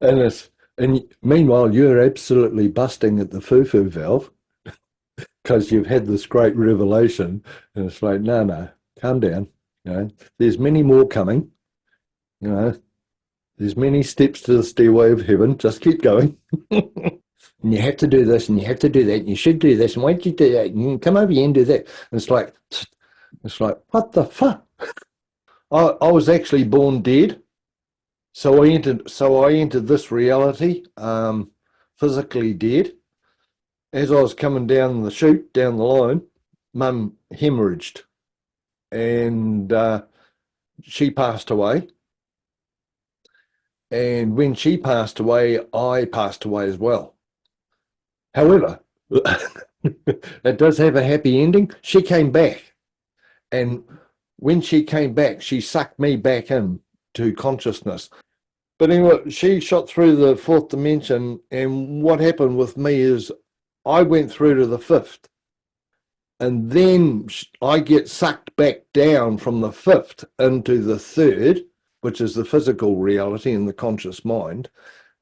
And meanwhile, you're absolutely busting at the foo-foo valve because you've had this great revelation, and it's like, no, calm down. There's many more coming. You know, there's many steps to the stairway of heaven. Just keep going. And you have to do this, and you have to do that, and you should do this, and why don't you do that? And you come over here and do that. And it's like, what the fuck? I was actually born dead. So I entered this reality, physically dead. As I was coming down the chute, down the line, Mum hemorrhaged, and she passed away. And when she passed away, I passed away as well. However, it does have a happy ending. She came back, and when she came back, she sucked me back in to consciousness. But anyway, she shot through the fourth dimension, and what happened with me is I went through to the fifth, and then I get sucked back down from the fifth into the third, which is the physical reality in the conscious mind,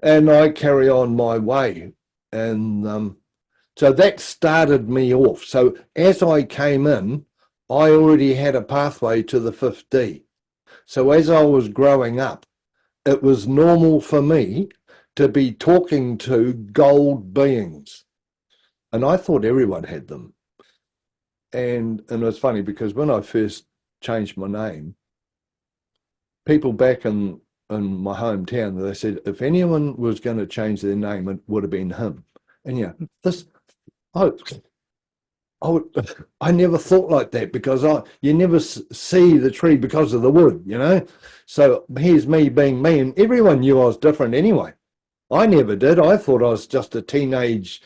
and I carry on my way. And so that started me off. So as I came in, I already had a pathway to the 5D. So as I was growing up, it was normal for me to be talking to gold beings. And I thought everyone had them. And it was funny because when I first changed my name, people back in my hometown, they said, if anyone was going to change their name, it would have been him. And I never thought like that because you never see the tree because of the wood, So here's me being me, and everyone knew I was different anyway. I never did. I thought I was just a teenage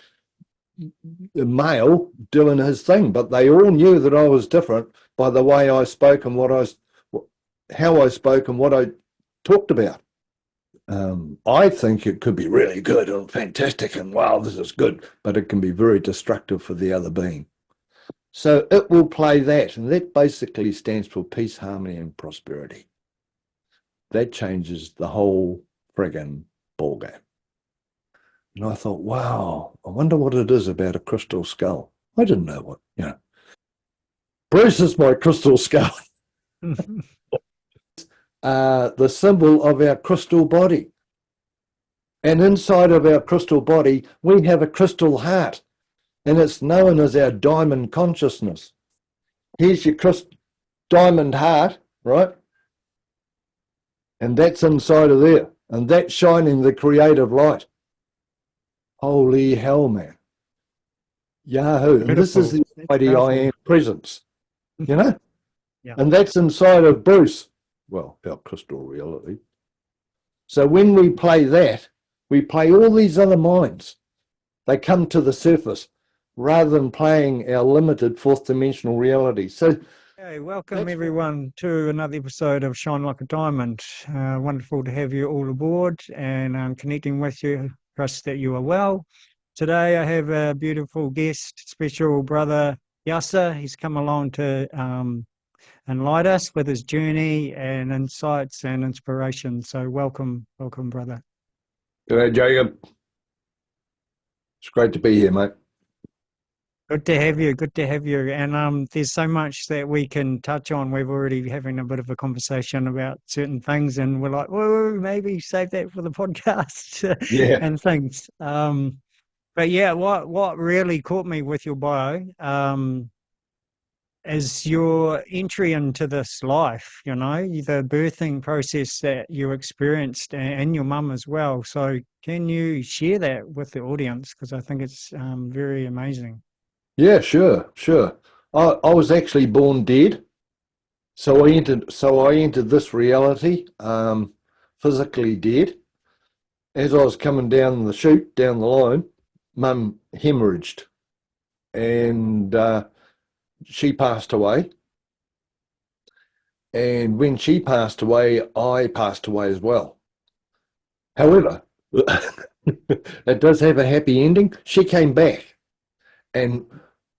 male doing his thing, but they all knew that I was different by the way I spoke and how I spoke and what I talked about. I think it could be really good and fantastic and wow, this is good, but it can be very destructive for the other being. So it will play that, and that basically stands for peace, harmony, and prosperity. That changes the whole friggin' ballgame. And I thought, wow, I wonder what it is about a crystal skull. I didn't know what, Bruce is my crystal skull. The symbol of our crystal body. And inside of our crystal body, we have a crystal heart, and it's known as our diamond consciousness. Here's your diamond heart, right? And that's inside of there, and that's shining the creative light. Holy hell, man. Yahoo. And this is the mighty I am presence, Yeah. And that's inside of Bruce. Well, our crystal reality. So when we play that, we play all these other minds. They come to the surface rather than playing our limited fourth dimensional reality. So, hey, welcome everyone to another episode of Shine Like a Diamond. Wonderful to have you all aboard and connecting with you. Trust that you are well. Today I have a beautiful guest, special brother Yasa. He's come along to enlighten us with his journey and insights and inspiration. So welcome, brother. G'day, Jacob. It's great to be here, mate. Good to have you. And there's so much that we can touch on. We've already having a bit of a conversation about certain things, and we're like, whoa, maybe save that for the podcast and things. But yeah, what really caught me with your bio is your entry into this life, the birthing process that you experienced and your mum as well. So can you share that with the audience? Because I think it's very amazing. Yeah, sure. I was actually born dead. So I entered this reality, physically dead. As I was coming down the chute, down the line, Mum hemorrhaged, and she passed away. And when she passed away, I passed away as well. However, it does have a happy ending. She came back, and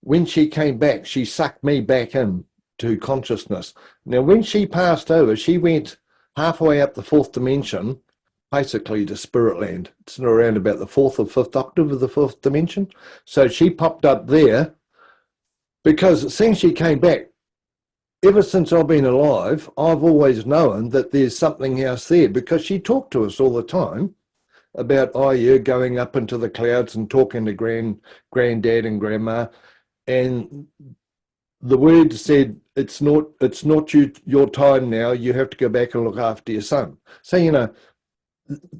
when she came back, she sucked me back in to consciousness. Now, when she passed over, she went halfway up the fourth dimension, basically to spirit land. It's around about the fourth or fifth octave of the fourth dimension. So she popped up there because since she came back, ever since I've been alive, I've always known that there's something else there because she talked to us all the time about, oh, yeah, going up into the clouds and talking to granddad and grandma. And the word said, it's not your time now. You have to go back and look after your son. So, you know,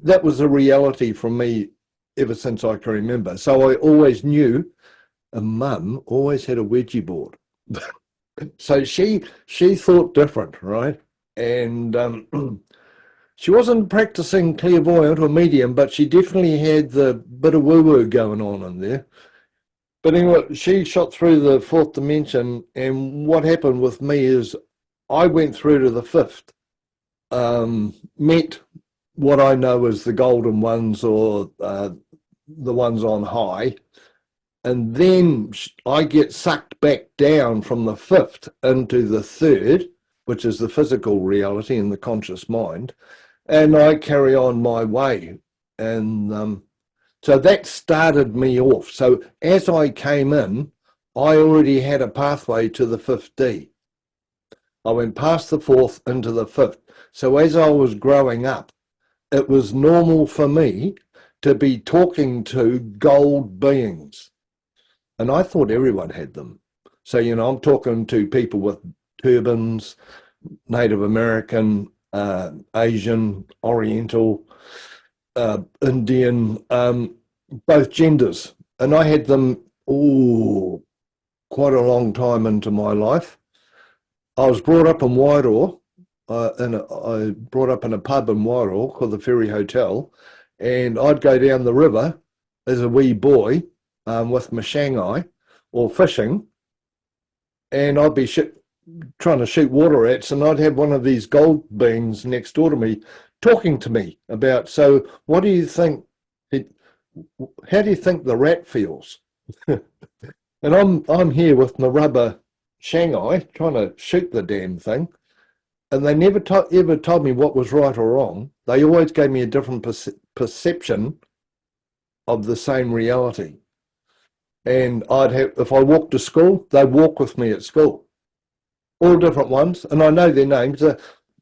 that was a reality for me ever since I can remember. So I always knew a mum always had a Ouija board. So she thought different, right? And she wasn't practicing clairvoyant or medium, but she definitely had the bit of woo-woo going on in there. But anyway, she shot through the fourth dimension, and what happened with me is I went through to the fifth, met what I know as the golden ones or the ones on high, and then I get sucked back down from the fifth into the third, which is the physical reality and the conscious mind, and I carry on my way. And so that started me off. So as I came in, I already had a pathway to the 5D. I went past the fourth into the fifth. So as I was growing up, it was normal for me to be talking to gold beings. And I thought everyone had them. So, you know, I'm talking to people with turbans, Native American, Asian, Oriental, Indian, both genders. And I had them quite a long time into my life. I was brought up in Wairoa, I brought up in a pub in Wairoa called the Ferry Hotel, and I'd go down the river as a wee boy with my shanghai or fishing, and I'd be trying to shoot water rats, and I'd have one of these gold beings next door to me talking to me about, so what do you think, how do you think the rat feels? And I'm here with my rubber shanghai trying to shoot the damn thing, and they never ever told me what was right or wrong. They always gave me a different perception of the same reality. And I'd have, if I walked to school, they'd walk with me at school. All different ones, and I know their names.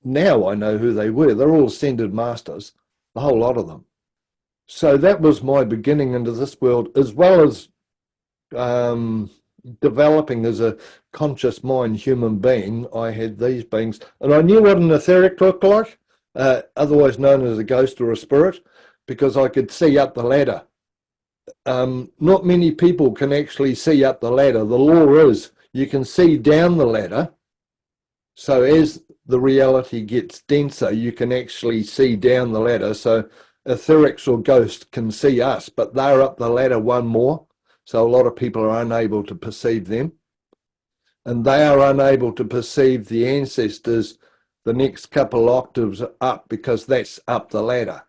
Now I know who they were. They're all ascended masters, a whole lot of them. So that was my beginning into this world, as well as developing as a conscious mind human being. I had these beings, and I knew what an etheric looked like, otherwise known as a ghost or a spirit, because I could see up the ladder. Not many people can actually see up the ladder. The law is you can see down the ladder. So as the reality gets denser, you can actually see down the ladder. So etherics or ghosts can see us, but they're up the ladder one more. So a lot of people are unable to perceive them. And they are unable to perceive the ancestors the next couple octaves up, because that's up the ladder.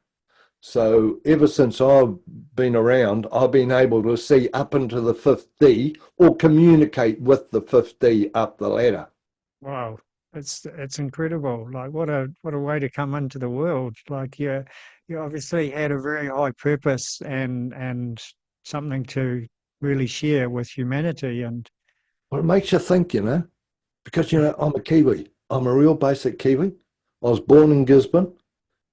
So ever since I've been around, I've been able to see up into the 5D or communicate with the 5D up the ladder. Wow, it's incredible. Like what a way to come into the world. Like you obviously had a very high purpose and something to really share with humanity. And well, it makes you think, you know, because, you know, I'm a Kiwi. I'm a real basic Kiwi. I was born in Gisborne.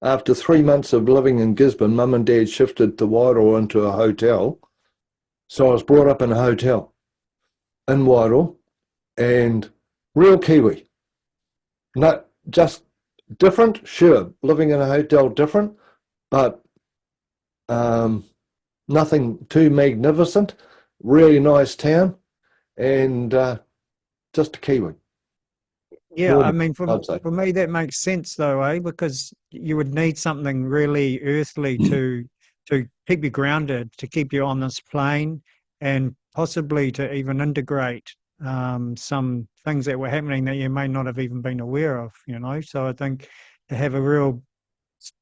After 3 months of living in Gisborne, Mum and Dad shifted to Wairoa into a hotel. So I was brought up in a hotel in Wairoa, and real Kiwi. Not just different, sure, living in a hotel different, but nothing too magnificent. Really nice town, and just a Kiwi. yeah, I mean, I'd say. for me that makes sense though, because you would need something really earthly to keep you grounded, to keep you on this plane, and possibly to even integrate some things that were happening that you may not have even been aware of, you know. So I think to have a real,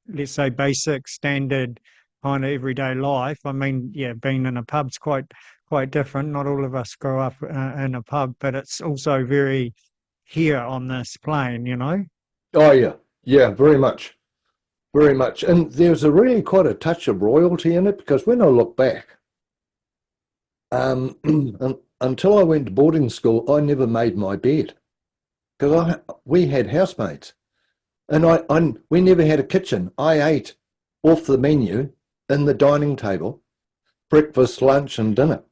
let's say, basic standard kind of everyday life. I mean, yeah, being in a pub's quite different. Not all of us grow up in a pub, but it's also very here on this plane, you know. Oh yeah, yeah, very much. very much. And there's a really quite a touch of royalty in it, because when I look back, until I went to boarding school, I never made my bed, because we had housemaids, and we never had a kitchen. I ate off the menu in the dining table, breakfast, lunch, and dinner.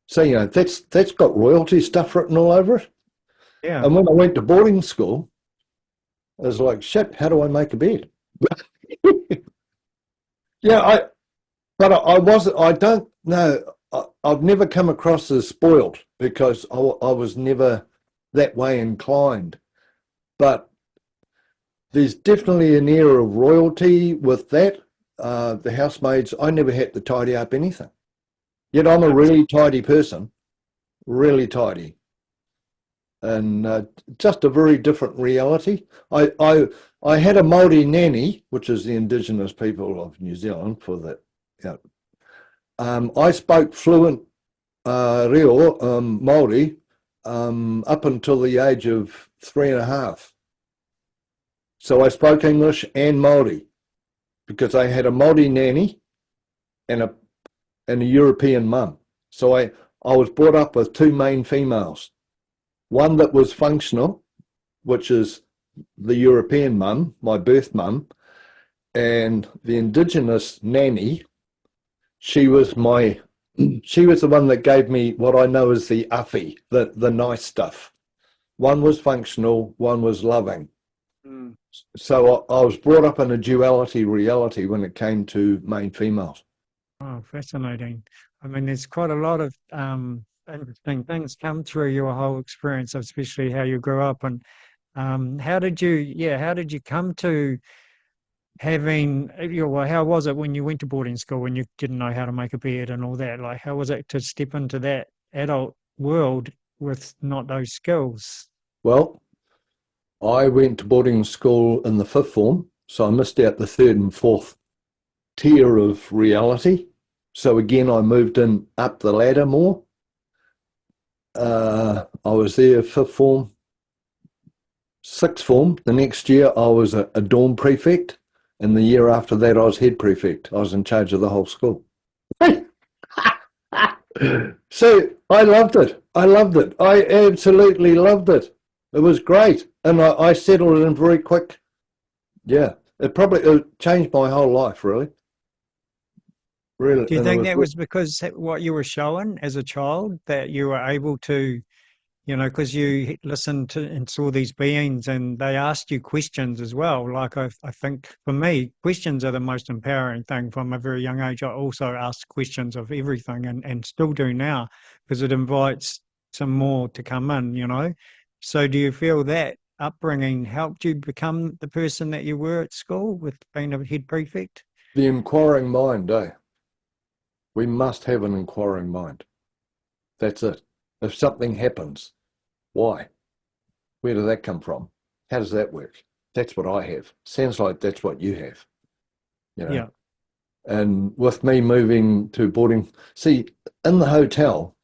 So, you know, that's got royalty stuff written all over it. Yeah. And when I went to boarding school, I was like, shit, how do I make a bed? Yeah, I don't know. I've never come across as spoiled, because I was never that way inclined. But there's definitely an air of royalty with that. The housemaids, I never had to tidy up anything. Yet I'm a really tidy person, really tidy. And just a very different reality. I had a Māori nanny, which is the Indigenous people of New Zealand, for that. You know. I spoke fluent reo Māori up until the age of 3.5. So I spoke English and Māori, because I had a Māori nanny and a European mum. So I was brought up with two main females. One that was functional, which is the European mum, my birth mum, and the Indigenous nanny. She was the one that gave me what I know as the uffy, the nice stuff. One was functional, one was loving. Mm. So I was brought up in a duality reality when it came to main females. Oh, fascinating. I mean, there's quite a lot of interesting things come through your whole experience, especially how you grew up. And how did you come to having, well, how was it when you went to boarding school, when you didn't know how to make a bed and all that? Like, how was it to step into that adult world with not those skills? Well, I went to boarding school in the 5th form, so I missed out the 3rd and 4th tier of reality. So again, I moved in up the ladder more. I was there 5th form, 6th form. The next year I was a dorm prefect, and the year after that I was head prefect. I was in charge of the whole school. So I loved it. I absolutely loved it. It was great, and I settled in very quick. Yeah, it changed my whole life, really. Really. Do you think that was because what you were shown as a child, that you were able to, because you listened to and saw these beings and they asked you questions as well? Like, I think for me, questions are the most empowering thing. From a very young age, I also asked questions of everything, and still do now, because it invites some more to come in. So do you feel that upbringing helped you become the person that you were at school with being a head prefect? The inquiring mind, eh? We must have an inquiring mind. That's it. If something happens, why? Where did that come from? How does that work? That's what I have. Sounds like that's what you have. Yeah. And with me moving to boarding, see, in the hotel,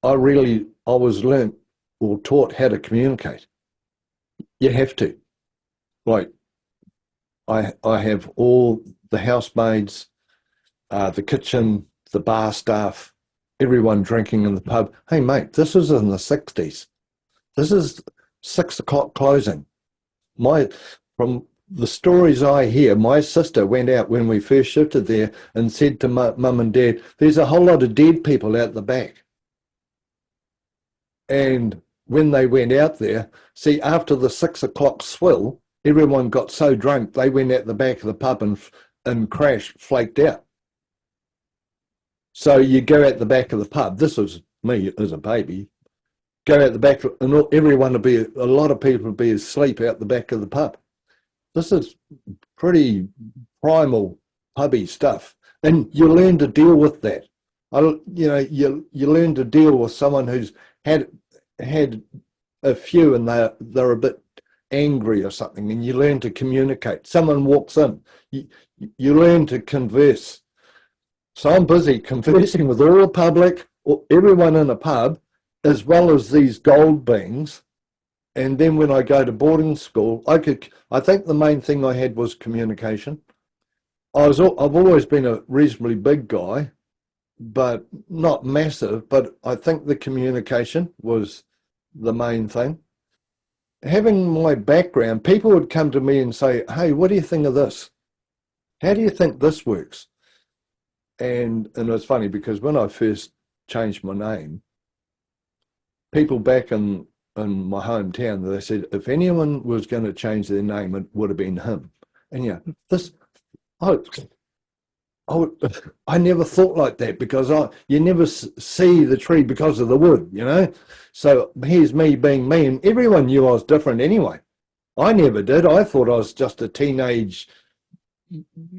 I was learnt or taught how to communicate. You have to. Like, I have all the housemaids, the kitchen, the bar staff, everyone drinking in the pub. Hey, mate, this is in the 60s. This is 6 o'clock closing. From the stories I hear, my sister went out when we first shifted there and said to mum and dad, there's a whole lot of dead people out the back. And when they went out there, see, after the 6 o'clock swill, everyone got so drunk, they went out the back of the pub and crashed, flaked out. So you go out the back of the pub. This was me as a baby. Go out the back, and a lot of people would be asleep out the back of the pub. This is pretty primal pubby stuff, and you learn to deal with that. You learn to deal with someone who's had a few, and they're a bit angry or something, and you learn to communicate. Someone walks in, you learn to converse. So I'm busy conversing with all the public, or everyone in a pub, as well as these gold beings, And then when I go to boarding school, I think the main thing I had was communication. I've always been a reasonably big guy, but not massive, but I think the communication was the main thing. Having my background, people would come to me and say, hey, what do you think of this? How do you think this works? And it was funny because when I first changed my name, people back in my hometown, they said, if anyone was going to change their name, it would have been him. And yeah, I never thought like that because you never see the tree because of the wood, you know. So here's me being me, and everyone knew I was different anyway. I never did. I thought I was just a teenage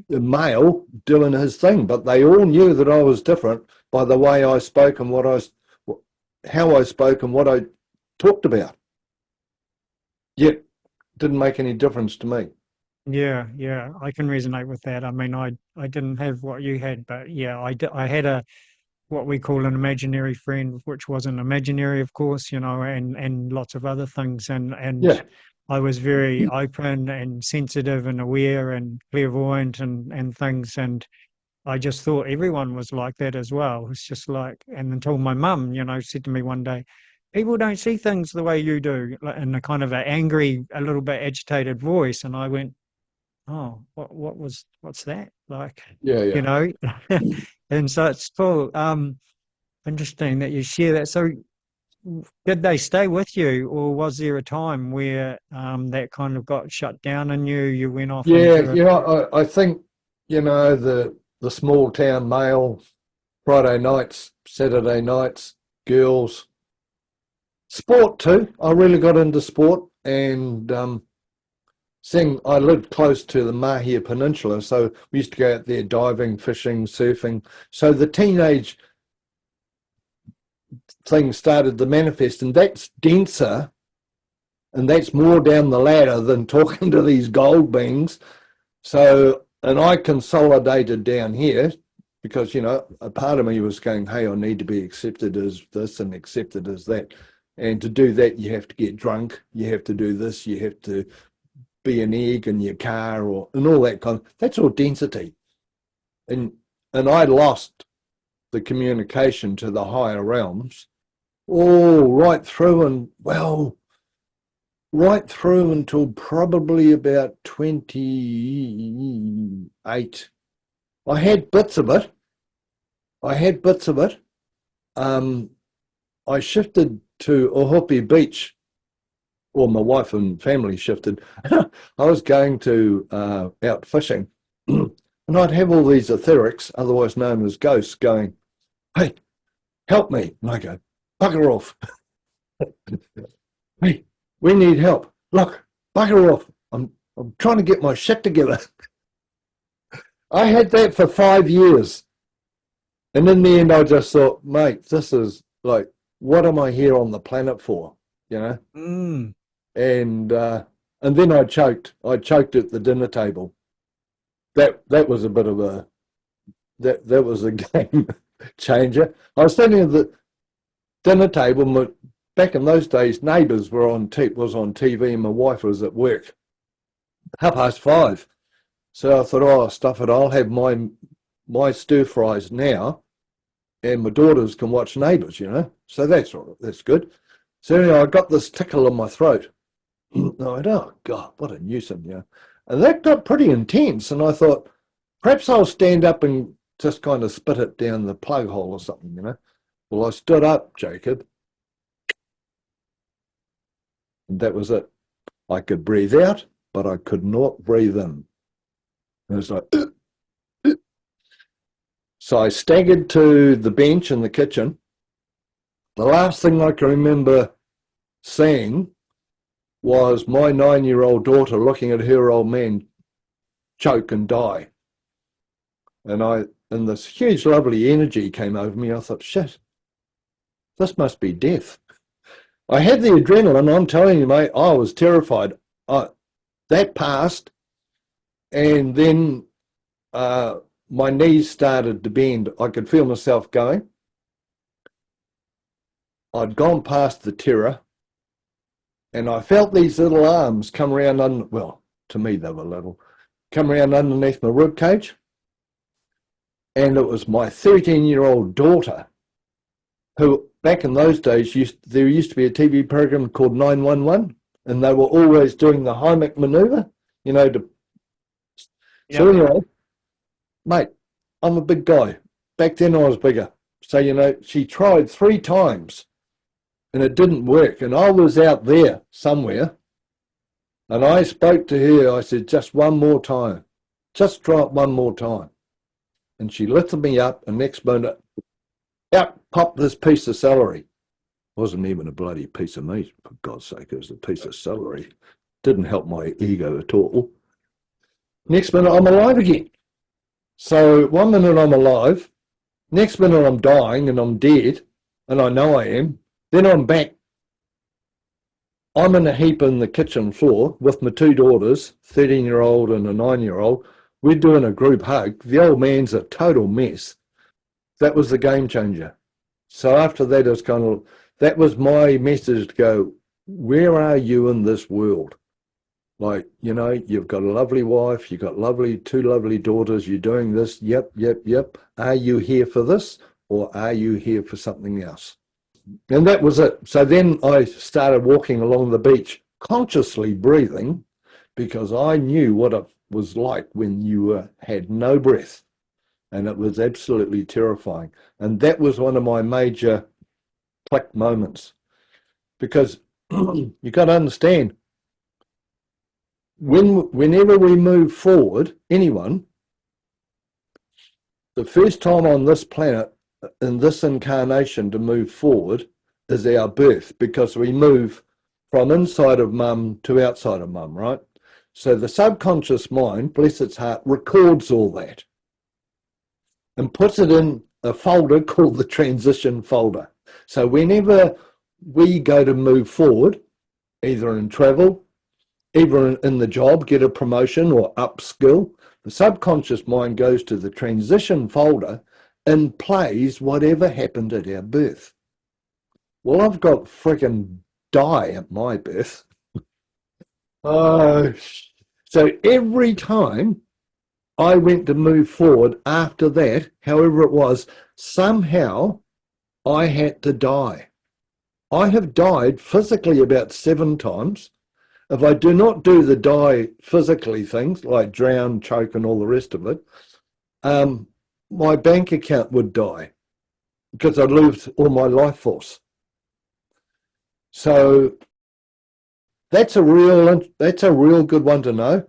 male doing his thing, but they all knew that I was different by the way I spoke and how I spoke and what I talked about. Yet, didn't make any difference to me. Yeah, yeah, I can resonate with that. I mean, I didn't have what you had, but yeah, I had what we call an imaginary friend, which wasn't imaginary, of course, you know, and lots of other things. And Yeah, I was very open and sensitive and aware and clairvoyant and things. And I just thought everyone was like that as well. It's just like, and until my mum, you know, said to me one day, people don't see things the way you do, like, in a kind of an angry, a little bit agitated voice. And I went, oh, what's that? Like, yeah, you yeah. know, and so it's full. Interesting that you share that. So did they stay with you, or was there a time where that kind of got shut down and you went off Yeah, into you know, I think, you know, the small town male, Friday nights, Saturday nights, girls, sport too. I really got into sport, and seeing I lived close to the Mahia Peninsula, so we used to go out there diving, fishing, surfing. So the teenage thing started to manifest, and that's denser and that's more down the ladder than talking to these gold beings. So, and I consolidated down here because, you know, a part of me was going, hey, I need to be accepted as this and accepted as that. And to do that, you have to get drunk, you have to do this, you have to be an egg in your car, and all that that's all density. And I lost the communication to the higher realms all right through, and well, right through until probably about 28. I had bits of it. I shifted to Ohope Beach, or my wife and family shifted. I was going to out fishing, and I'd have all these etherics, otherwise known as ghosts, going, hey, help me. And I go, bugger off. Hey, we need help. Look, bugger off. I'm trying to get my shit together. I had that for 5 years. And in the end, I just thought, mate, this is like, what am I here on the planet for? You know? mm, And then I choked. I choked at the dinner table. That was a bit of that was a game changer. I was standing at the dinner table. Back in those days, Neighbours was on TV, and my wife was at work. 5:30. So I thought, oh, stuff it. I'll have my stir fries now, and my daughters can watch Neighbours. You know, so that's all right. That's good. So anyway, I got this tickle in my throat. I went, oh God, what a nuisance, you know. And that got pretty intense. And I thought, perhaps I'll stand up and just kind of spit it down the plug hole or something, you know. Well, I stood up, Jacob, and that was it. I could breathe out, but I could not breathe in. And it was like, So I staggered to the bench in the kitchen. The last thing I can remember seeing was my 9-year-old daughter looking at her old man choke and die. And this huge, lovely energy came over me. I thought, shit, this must be death. I had the adrenaline. I'm telling you, mate, I was terrified. That passed, and then my knees started to bend. I could feel myself going. I'd gone past the terror, And I felt these little arms come around, well, to me they were little, come around underneath my rib cage. And it was my 13-year-old daughter who, back in those days, there used to be a TV program called 911, and they were always doing the Heimlich maneuver, So anyway, mate, I'm a big guy. Back then I was bigger. So, she tried 3 times and it didn't work. And I was out there somewhere and I spoke to her. I said, just one more time. Just try it one more time. And she lifted me up, and next minute, out popped this piece of celery. Wasn't even a bloody piece of meat, for God's sake, it was a piece of celery. Didn't help my ego at all. Next minute, I'm alive again. So 1 minute I'm alive, next minute I'm dying and I'm dead, and I know I am. Then I'm back. I'm in a heap on the kitchen floor with my 2 daughters, 13-year-old and a 9-year-old. We're doing a group hug. The old man's a total mess. That was the game changer. So after that, it was that was my message to go, where are you in this world? Like, you've got a lovely wife, you've got 2 lovely daughters, you're doing this, yep. Are you here for this, or are you here for something else? And that was it. So then I started walking along the beach, consciously breathing, because I knew what it was like when you had no breath. And it was absolutely terrifying. And that was one of my major click moments. Because you got to understand, whenever we move forward, anyone, the first time on this planet, in this incarnation, to move forward is our birth, because we move from inside of mum to outside of mum, right? So the subconscious mind, bless its heart, records all that and puts it in a folder called the transition folder. So whenever we go to move forward, either in travel, either in the job, get a promotion or upskill, the subconscious mind goes to the transition folder and plays whatever happened at our birth. Well, I've got freaking die at my birth. So every time I went to move forward after that, however it was, somehow I had to die. I have died physically about 7 times. If I do not do the die physically things, like drown, choke, and all the rest of it, my bank account would die because I lose all my life force. So that's a real good one to know,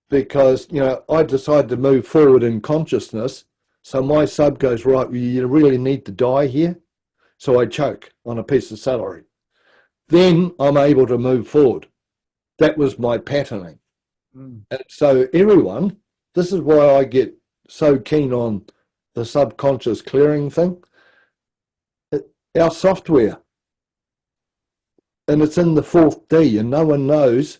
because I decided to move forward in consciousness. So my sub goes, right, you really need to die here. So I choke on a piece of celery. Then I'm able to move forward. That was my patterning. And so everyone, this is why I get so keen on the subconscious clearing thing. Our software, and it's in the 4th D, and no one knows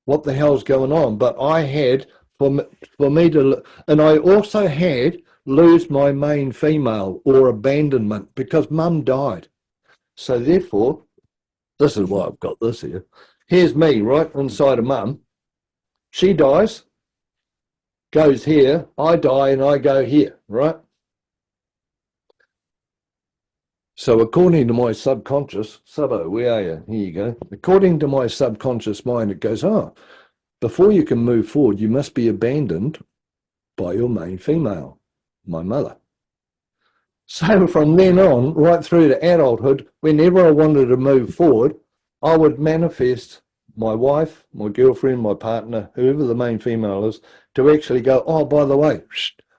what the hell's going on. But I had, for me to, and I also had lose my main female or abandonment because mum died. So therefore, this is why I've got this here. Here's me right inside of mum. She dies, goes here, I die and I go here, right? So according to my subconscious, Subbo, where are you? Here you go. According to my subconscious mind, it goes, before you can move forward, you must be abandoned by your main female, my mother. So from then on, right through to adulthood, whenever I wanted to move forward, I would manifest my wife, my girlfriend, my partner, whoever the main female is, to actually go, oh, by the way,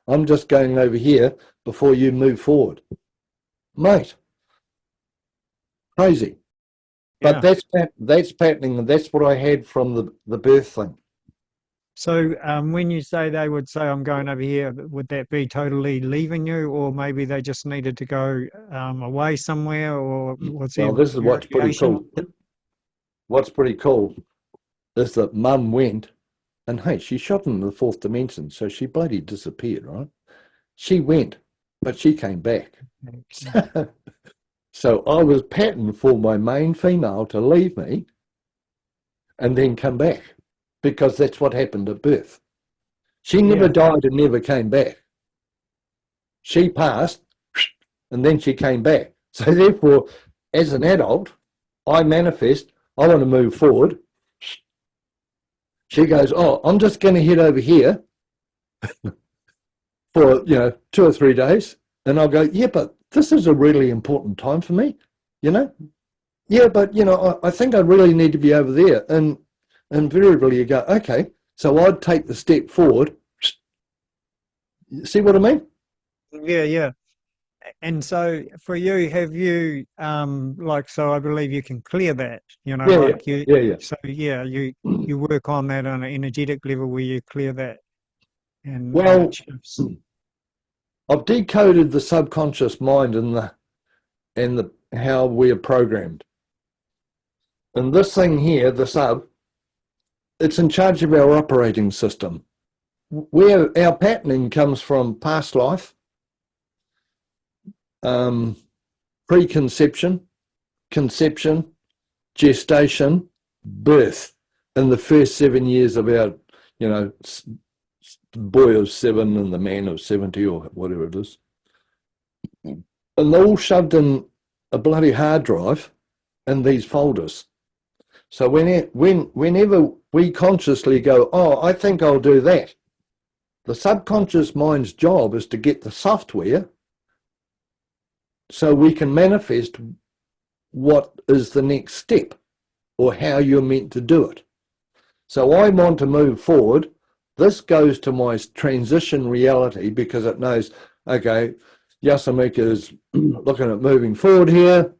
I'm just going over here before you move forward. Mate, crazy. But that's patterning, and that's what I had from the birth thing. So when you say they would say, I'm going over here, would that be totally leaving you, or maybe they just needed to go away somewhere, or what's Well, this is what's pretty cool. What's pretty cool is that mum went, and hey, she shot into the 4th dimension, so she bloody disappeared, right? She went, but she came back. So I was patterned for my main female to leave me and then come back, because that's what happened at birth. She never Yeah. died and never came back. She passed and then she came back. So therefore, as an adult, I manifest, I want to move forward. She goes, oh, I'm just going to head over here for, 2 or 3 days. And I'll go, yeah, but this is a really important time for me, Yeah, but, I think I really need to be over there. And invariably you go, okay. So I'd take the step forward. See what I mean? Yeah, yeah. And so for you, have you so I believe you can clear that, Yeah. so yeah, you work on that on an energetic level where you clear that and it Well, shifts. I've decoded the subconscious mind and how we're programmed. And this thing here, the sub, it's in charge of our operating system. Where our patterning comes from past life, preconception, conception, gestation, birth, in the first 7 years of our, boy of 7 and the man of 70 or whatever it is. And they're all shoved in a bloody hard drive in these folders. So whenever we consciously go, oh, I think I'll do that, the subconscious mind's job is to get the software so we can manifest what is the next step or how you're meant to do it. So I want to move forward. This goes to my transition reality because it knows, okay, Yasa is looking at moving forward here.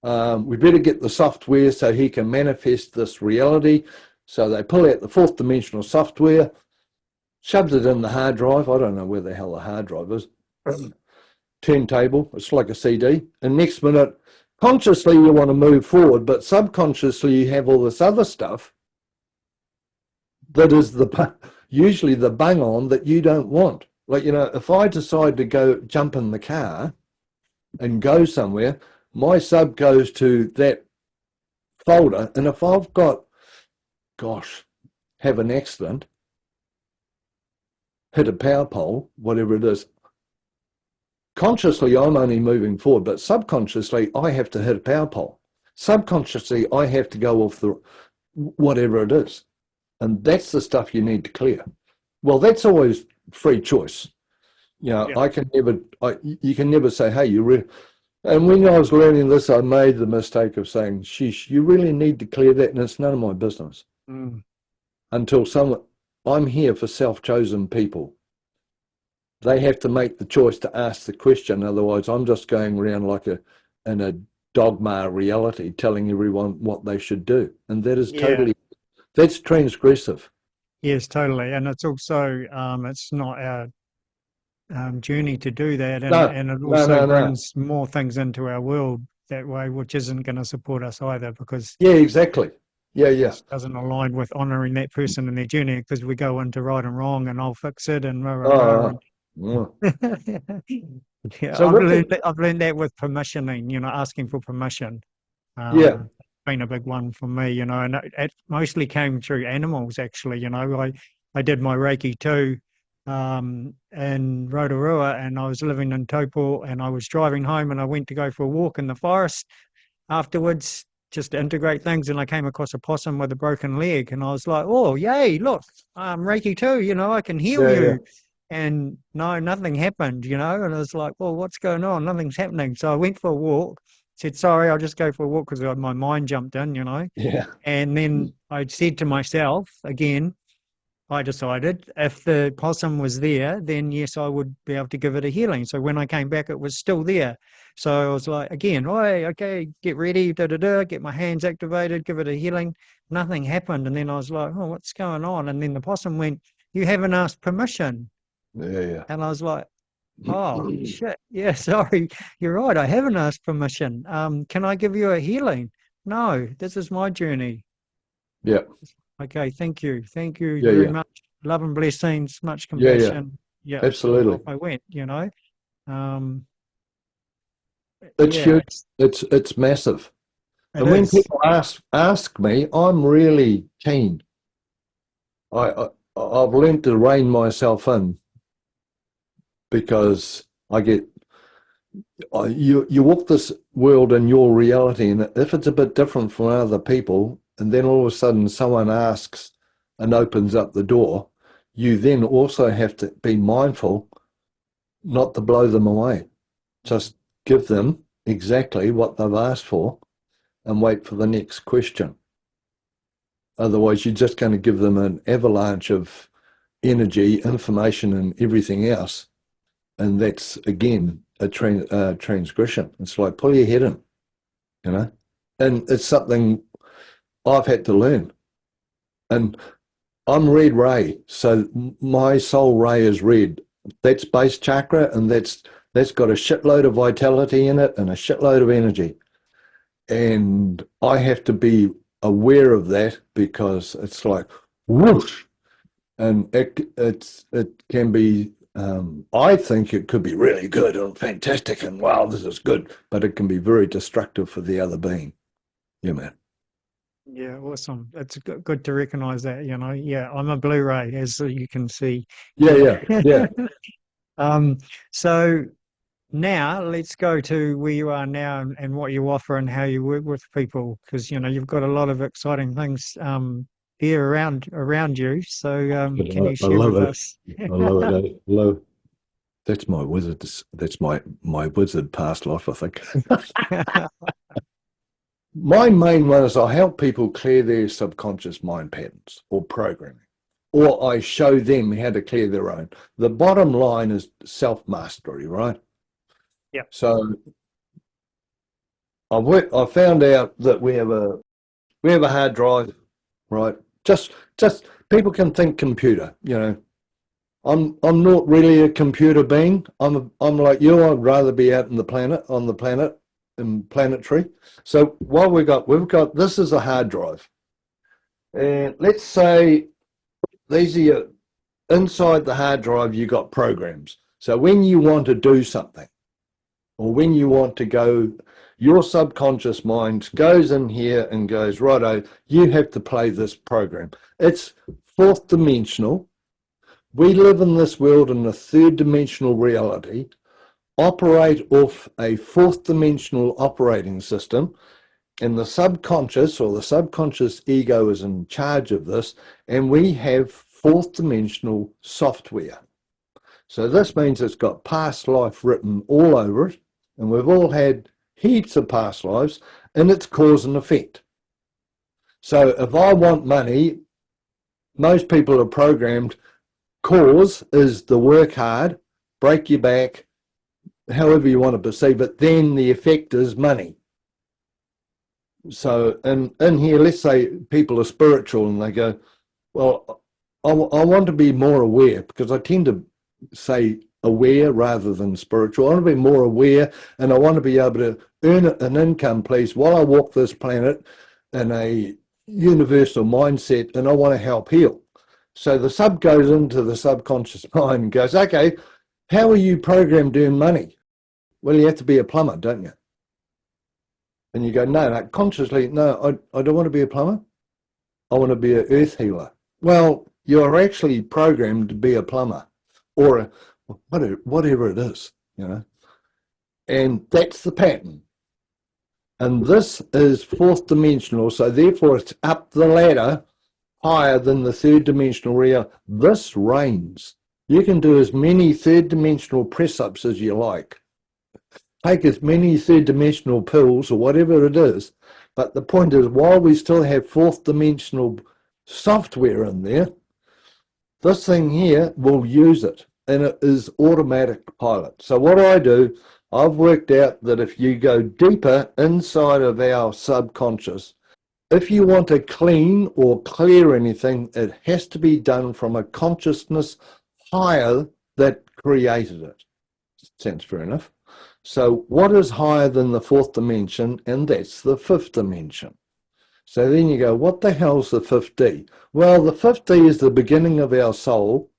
We better get the software so he can manifest this reality. So they pull out the 4th dimensional software, shoves it in the hard drive. I don't know where the hell the hard drive is. Turntable, it's like a CD. And next minute, consciously you want to move forward, but subconsciously you have all this other stuff that is usually the bung on that you don't want. Like, if I decide to go jump in the car and go somewhere, my sub goes to that folder. And if I've got, have an accident, hit a power pole, whatever it is, consciously I'm only moving forward, but subconsciously I have to hit a power pole. Subconsciously I have to go off the whatever it is. And that's the stuff you need to clear. Well, that's always free choice. Yeah. You can never say, hey, and when I was learning this, I made the mistake of saying, sheesh, you really need to clear that, and it's none of my business. Until I'm here for self-chosen people. They have to make the choice to ask the question. Otherwise, I'm just going around like in a dogma reality, telling everyone what they should do. And that is that's transgressive. Yes, totally. And it's also, it's not our journey to do that. And it also brings more things into our world that way, which isn't going to support us either because... Yeah, exactly. Yeah. It doesn't align with honouring that person and their journey because we go into right and wrong and I'll fix it and Yeah, So I've learned that with permissioning, asking for permission. Been a big one for me, and it mostly came through animals actually. I did my Reiki too in Rotorua, and I was living in Taupo, and I was driving home and I went to go for a walk in the forest afterwards just to integrate things, and I came across a possum with a broken leg, and I was like, oh yay, look, Reiki too, I can heal you. Yeah. And no, nothing happened, and I was like, well, what's going on? Nothing's happening. So I went for a walk, said, sorry, I'll just go for a walk because my mind jumped in, Yeah. And then I said to myself, again, I decided if the possum was there, then yes, I would be able to give it a healing. So when I came back, it was still there. So I was like, again, okay, get ready, get my hands activated, give it a healing. Nothing happened. And then I was like, oh, what's going on? And then the possum went, you haven't asked permission. Yeah. And I was like, oh, shit. Yeah, sorry. You're right. I haven't asked permission. Can I give you a healing? No, this is my journey. Yeah. Okay, thank you. Thank you very much. Love and blessings, much compassion. Yeah, absolutely. Off I went, It's huge. It's massive. And when people ask me, I'm really keen. I've learned to rein myself in because you walk this world in your reality, and if it's a bit different from other people, and then all of a sudden someone asks and opens up the door, you then also have to be mindful not to blow them away. Just give them exactly what they've asked for and wait for the next question. Otherwise, you're just going to give them an avalanche of energy, information, and everything else. And that's, again, a transgression. It's like, pull your head in, you know? And it's something I've had to learn. And I'm red ray, so my soul ray is red. That's base chakra, and that's got a shitload of vitality in it and a shitload of energy. And I have to be aware of that because it's like whoosh, and it can be. I think it could be really good and fantastic, and wow, this is good, but it can be very destructive for the other being. Yeah, man. Yeah, awesome. It's good to recognize that, you know. Yeah, I'm a Blu-ray, as you can see. Yeah. So now let's go to where you are now and what you offer and how you work with people, because you know you've got a lot of exciting things here around you. So can you share with us? I love it. I love. That's my wizard. That's my wizard past life, I think. My main one is I help people clear their subconscious mind patterns or programming, or I show them how to clear their own. The bottom line is self-mastery, right? Yeah. So I found out that we have a hard drive, right? Just people can think computer, you know. I'm not really a computer being. I'm like you. I'd rather be out on the planet, in planetary. So what we've got this is a hard drive, and let's say these are inside the hard drive. You got programs. So when you want to do something, or when you want to go, your subconscious mind goes in here and goes, righto, you have to play this program. It's fourth dimensional. We live in this world in a third dimensional reality, operate off a fourth dimensional operating system, and the subconscious or the subconscious ego is in charge of this, and we have fourth dimensional software. So this means it's got past life written all over it, and we've all had heaps of past lives, and it's cause and effect. So if I want money, most people are programmed, cause is the work hard, break your back, however you want to perceive it, then the effect is money. So in here, let's say people are spiritual and they go, well, I want to be more aware, because I tend to say aware rather than spiritual. I want to be more aware, and I want to be able to earn an income, please, while I walk this planet in a universal mindset, and I want to help heal. So the sub goes into the subconscious mind and goes, okay, how are you programmed to earn money? Well, you have to be a plumber, don't you? And you go, no, consciously, no, I don't want to be a plumber. I want to be an earth healer. Well, you're actually programmed to be a plumber or whatever it is, you know. And that's the pattern. And this is fourth dimensional, so therefore it's up the ladder higher than the third dimensional reality. This reigns. You can do as many third dimensional press-ups as you like. Take as many third dimensional pills or whatever it is. But the point is, while we still have fourth dimensional software in there, this thing here will use it, and it is automatic pilot. So what I do, I've worked out that if you go deeper inside of our subconscious, if you want to clean or clear anything, it has to be done from a consciousness higher that created it. Sounds fair enough. So what is higher than the fourth dimension? And that's the fifth dimension. So then you go, what the hell's the 5D? Well, the 5D is the beginning of our soul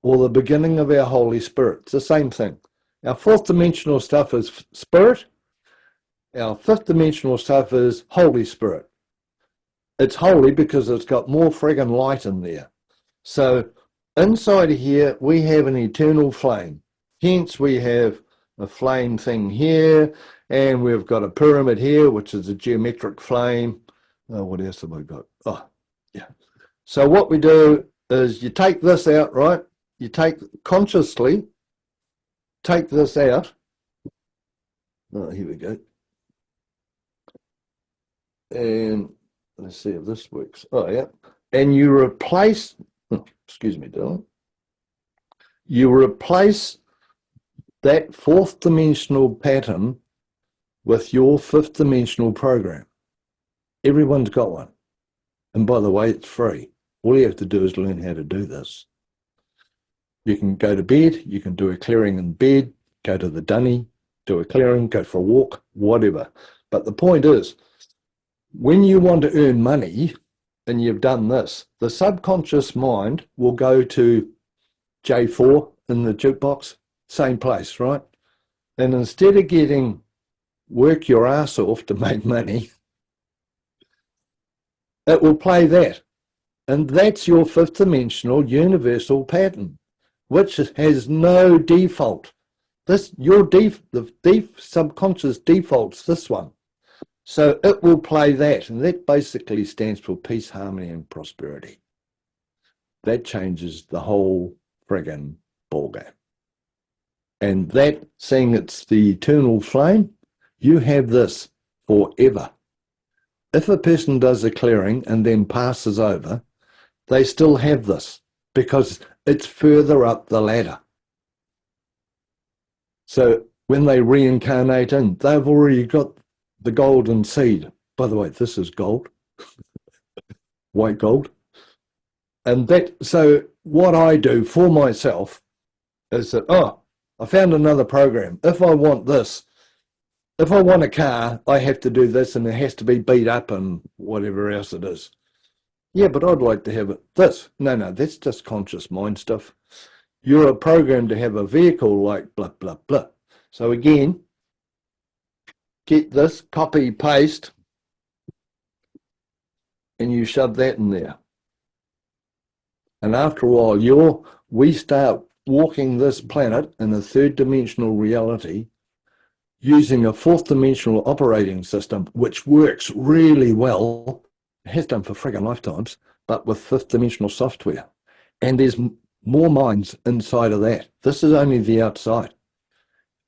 or the beginning of our Holy Spirit. It's the same thing. Our fourth dimensional stuff is spirit, our fifth dimensional stuff is Holy Spirit. It's holy because it's got more friggin' light in there. So inside here, we have an eternal flame. Hence, we have a flame thing here, and we've got a pyramid here, which is a geometric flame. What else have we got? Oh, yeah. So what we do is you take this out, right? You consciously take this out. Oh, here we go. And let's see if this works. Oh, yeah. And you replace, excuse me, darling. You replace that fourth dimensional pattern with your fifth dimensional program. Everyone's got one. And by the way, it's free. All you have to do is learn how to do this. You can go to bed, you can do a clearing in bed, go to the dunny, do a clearing, go for a walk, whatever. But the point is, when you want to earn money and you've done this, the subconscious mind will go to J4 in the jukebox, same place, right? And instead of getting work your ass off to make money, it will play that. And that's your fifth dimensional universal pattern, which has no default. The subconscious default's this one. So it will play that, and that basically stands for peace, harmony, and prosperity. That changes the whole friggin' ballgame. And that, seeing it's the eternal flame, you have this forever. If a person does a clearing and then passes over, they still have this because it's further up the ladder. So when they reincarnate in, they've already got the golden seed. By the way, this is gold, white gold. And so what I do for myself is that, I found another program. If I want this, if I want a car, I have to do this and it has to be beat up and whatever else it is. Yeah, but I'd like to have this. No, that's just conscious mind stuff. You're a program to have a vehicle like blah, blah, blah. So again, get this, copy, paste, and you shove that in there. And after a while, we start walking this planet in a third dimensional reality using a fourth dimensional operating system, which works really well. It has done for friggin' lifetimes, but with fifth dimensional software. And there's more minds inside of that. This is only the outside.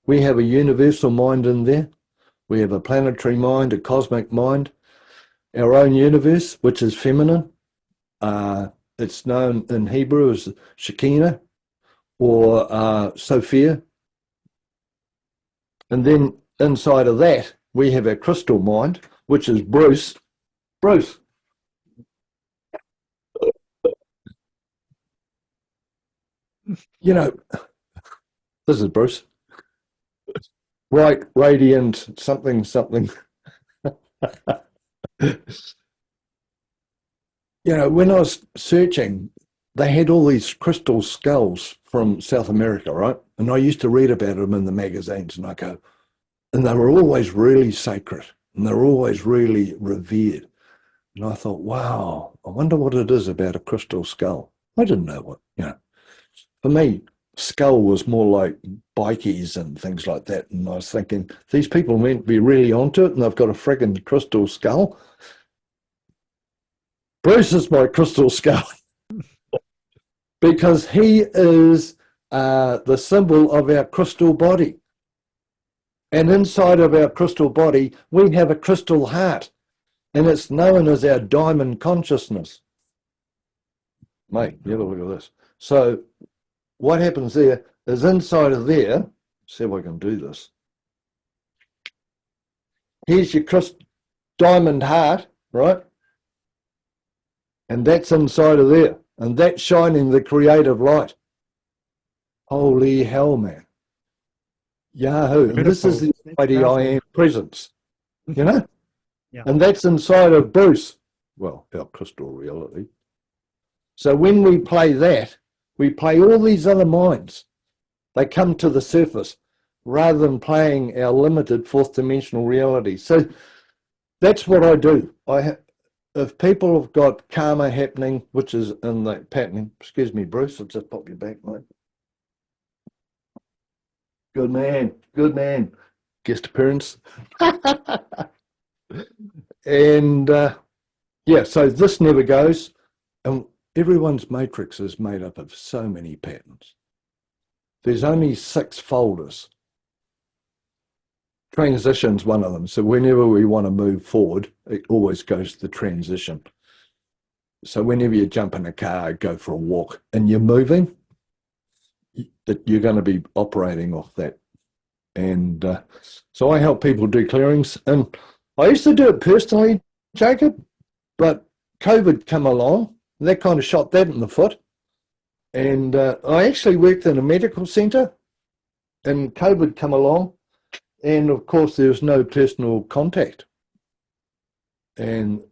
We have a universal mind in there. We have a planetary mind, a cosmic mind, our own universe, which is feminine. It's known in Hebrew as Shekinah or Sophia. And then inside of that, we have our crystal mind, which is Bruce. Bruce. You know, this is Bruce. Bright, radiant, something. When I was searching, they had all these crystal skulls from South America, right? And I used to read about them in the magazines, and and they were always really sacred, and they were always really revered. And I thought, wow, I wonder what it is about a crystal skull. I didn't know what, For me, skull was more like bikies and things like that. And I was thinking, these people meant to be really onto it, and they've got a friggin' crystal skull. Bruce is my crystal skull because he is the symbol of our crystal body. And inside of our crystal body, we have a crystal heart, and it's known as our diamond consciousness. Mate, you have a look at this. So what happens there is inside of there, see if I can do this. Here's your diamond heart, right? And that's inside of there. And that's shining the creative light. Holy hell, man. Yahoo. And this is the mighty I am presence. Yeah. And that's inside of Bruce. Well, our crystal reality. So when we play that, we play all these other minds. They come to the surface. rather than playing our limited fourth dimensional reality. So that's what I do. If people have got karma happening, which is in that patterning, excuse me, Bruce, I'll just pop you back, mate. Good man, good man. Guest appearance. And yeah, so this never goes. And everyone's matrix is made up of so many patterns. There's only 6 folders. Transition's one of them. So whenever we want to move forward, it always goes to transition. So whenever you jump in a car, go for a walk, and you're moving, you're going to be operating off that. And so I help people do clearings. And I used to do it personally, Jacob, but COVID came along, and that kind of shot that in the foot. And I actually worked in a medical centre, and COVID came along, and of course there was no personal contact. And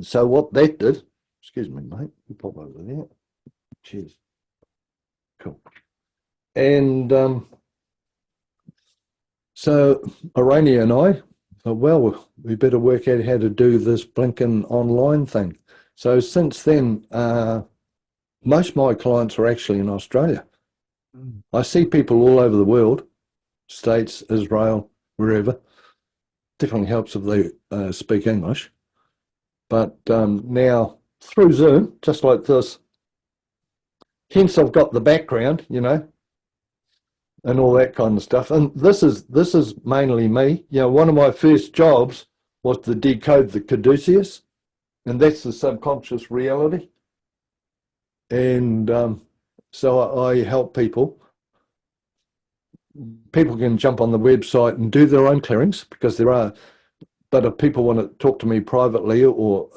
so what that did, excuse me, mate, you pop over there. Cheers. Cool. And so Arania and I thought, well, we better work out how to do this blinking online thing. So since then, most of my clients are actually in Australia. I see people all over the world, States, Israel, wherever. Definitely helps if they speak English. But now through Zoom, just like this, hence I've got the background, you know, and all that kind of stuff. And this is mainly me. You know, one of my first jobs was to decode the caduceus, and that's the subconscious reality. And so I help people. People can jump on the website and do their own clearings, because there are, but if people want to talk to me privately, or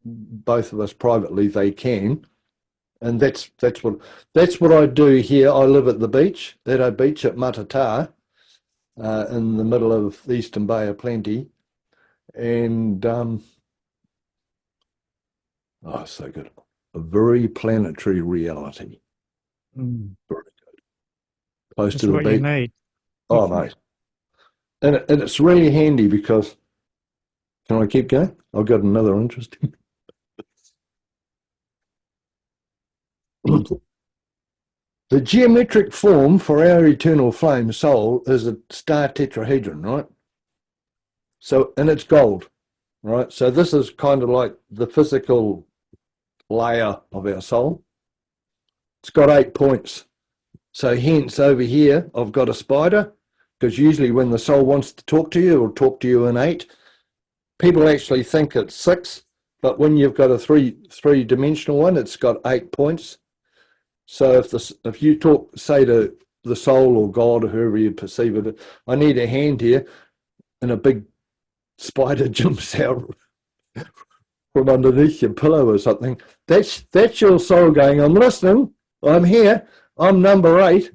both of us privately, they can. And that's what I do here. I live at the beach, Edo Beach at Matata, in the middle of the Eastern Bay of Plenty. And oh, so good. A very planetary reality. Very good. Close to the beach. You need. Oh, mate. And it's really handy because, can I keep going? I've got another interesting. The geometric form for our eternal flame soul is a star tetrahedron, right? So, and it's gold, right? So this is kind of like the physical layer of our soul. It's got 8 points. So hence over here, I've got a spider, because usually when the soul wants to talk to you, it'll talk to you in 8. People actually think it's 6, but when you've got a three-dimensional one, it's got 8 points. So if you say to the soul or God or whoever you perceive it, I need a hand here, and a big spider jumps out from underneath your pillow or something, that's your soul going, I'm listening, I'm here, I'm number 8.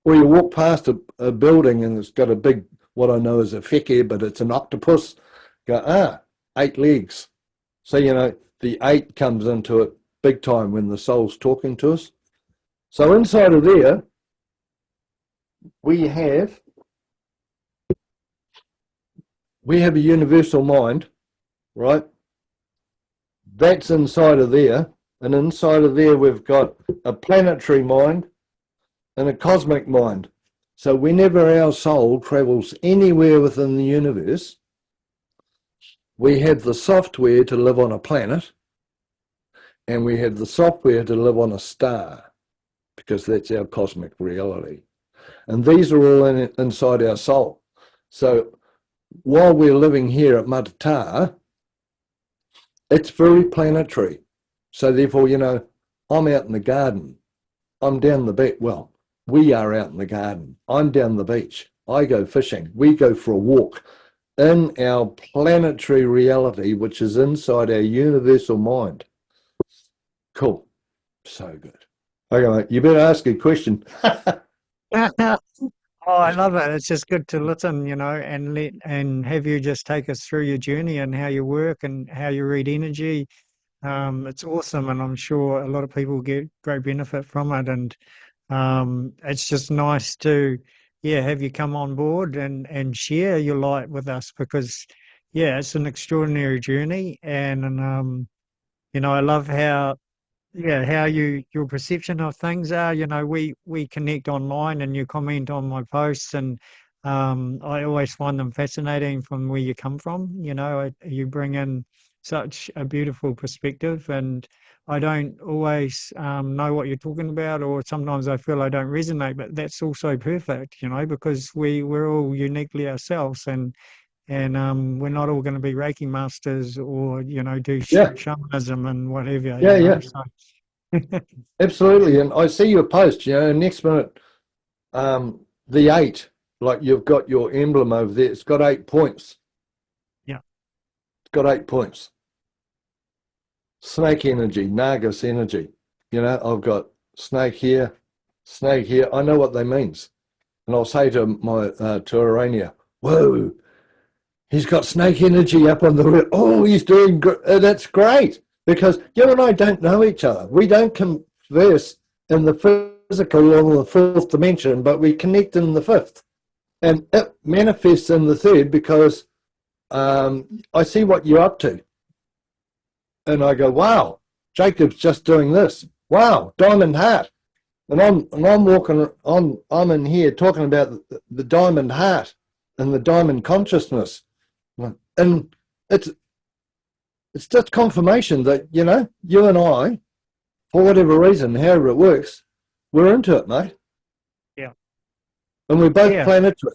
Or you walk past a building and it's got a big, what I know is a wheke, but it's an octopus. Go, 8 legs. So, you know, the 8 comes into it big time when the soul's talking to us. So inside of there, we have a universal mind, right? That's inside of there. And inside of there, we've got a planetary mind and a cosmic mind. So whenever our soul travels anywhere within the universe, we have the software to live on a planet, and we have the software to live on a star, because that's our cosmic reality. And these are all inside our soul. So while we're living here at Matata, it's very planetary. So therefore, you know, I'm out in the garden. I'm down the beach. Well, we are out in the garden. I'm down the beach. I go fishing. We go for a walk in our planetary reality, which is inside our universal mind. Cool. So good. Okay, mate, you better ask a question. Oh, I love it. It's just good to listen, you know, and have you just take us through your journey and how you work and how you read energy. It's awesome, and I'm sure a lot of people get great benefit from it. And it's just nice to have you come on board and share your light with us, because it's an extraordinary journey. And I love how how your perception of things are. We connect online and you comment on my posts, and I always find them fascinating from where you come from. You bring in such a beautiful perspective, and I don't always know what you're talking about, or sometimes I feel I don't resonate, but that's also perfect, because we're all uniquely ourselves, and we're not all going to be Reiki masters or, do Yeah, shamanism and whatever, yeah, yeah, So, absolutely. And I see your post, next minute, the 8, like you've got your emblem over there, it's got 8 points. yeah, It's got 8 points. Snake energy, Nagas energy. I've got snake here. I know what they means. And I'll say to my to Arania, whoa, he's got snake energy up on the, oh, he's doing, that's great. Because you and I don't know each other. We don't converse in the physical or the fourth dimension, but we connect in the fifth. And it manifests in the third because I see what you're up to. And I go, wow, Jacob's just doing this. Wow, diamond heart. And I'm walking on, I'm in here talking about the diamond heart and the diamond consciousness. And it's just confirmation that, you and I, for whatever reason, however it works, we're into it, mate. yeah, And we're both yeah, planetary.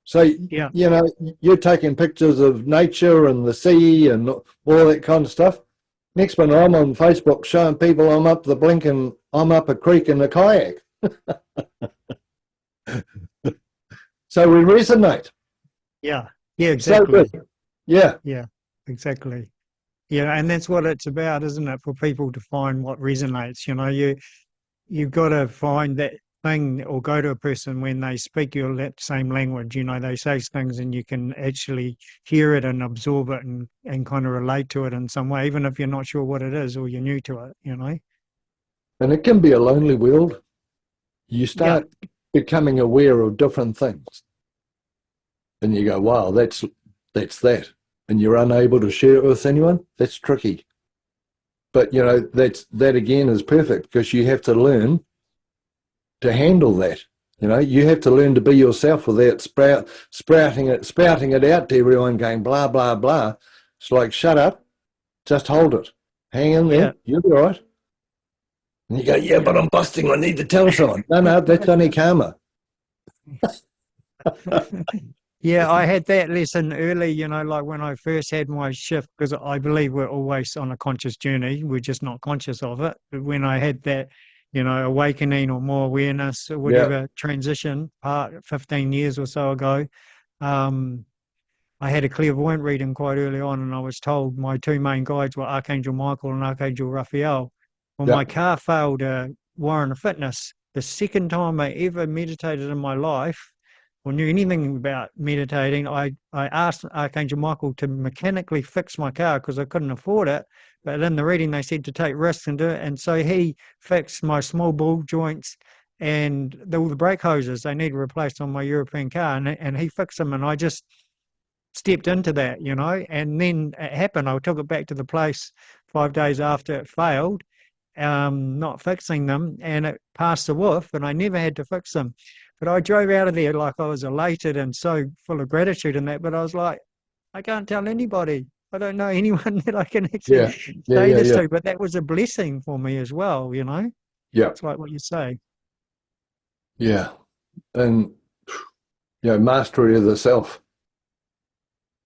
So, yeah, you're taking pictures of nature and the sea and all that kind of stuff. Next one, I'm on Facebook showing people I'm up the blink and I'm up a creek in a kayak. So we resonate. yeah, So exactly. good. Yeah. Yeah, exactly. Yeah, and that's what it's about, isn't it? For people to find what resonates. You've got to find that thing, or go to a person when they speak your same language. They say things and you can actually hear it and absorb it and kind of relate to it in some way, even if you're not sure what it is or you're new to it. And it can be a lonely world. You Yeah, start becoming aware of different things. And you go, wow, that's that. And you're unable to share it with anyone. That's tricky. But, that again is perfect, because you have to learn to handle that. You have to learn to be yourself without spouting it out to everyone, going blah, blah, blah. It's like, shut up, just hold it. Hang in yeah, there, you'll be all right. And you go, yeah, yeah. but I'm busting, I need to tell someone. No, that's only karma. Yeah, I had that lesson early, like when I first had my shift, because I believe we're always on a conscious journey. We're just not conscious of it. But when I had that, awakening or more awareness or Yeah, whatever transition part 15 years or so ago, um, I had a clairvoyant reading quite early on, and I was told my two main guides were Archangel Michael and Archangel Raphael. Well, yeah, my car failed Warren Fitness. The second time I ever meditated in my life or knew anything about meditating, I asked Archangel Michael to mechanically fix my car because I couldn't afford it. But in the reading, they said to take risks and do it. And so he fixed my small ball joints and all the brake hoses they needed replaced on my European car. And he fixed them. And I just stepped into that, and then it happened. I took it back to the place 5 days after it failed, not fixing them, and it passed the woof, and I never had to fix them. But I drove out of there like I was elated and so full of gratitude in that. But I was like, I can't tell anybody. I don't know anyone that I can actually yeah, yeah, say yeah, this yeah, to. But that was a blessing for me as well. yeah, It's like what you say. yeah. And, mastery of the self,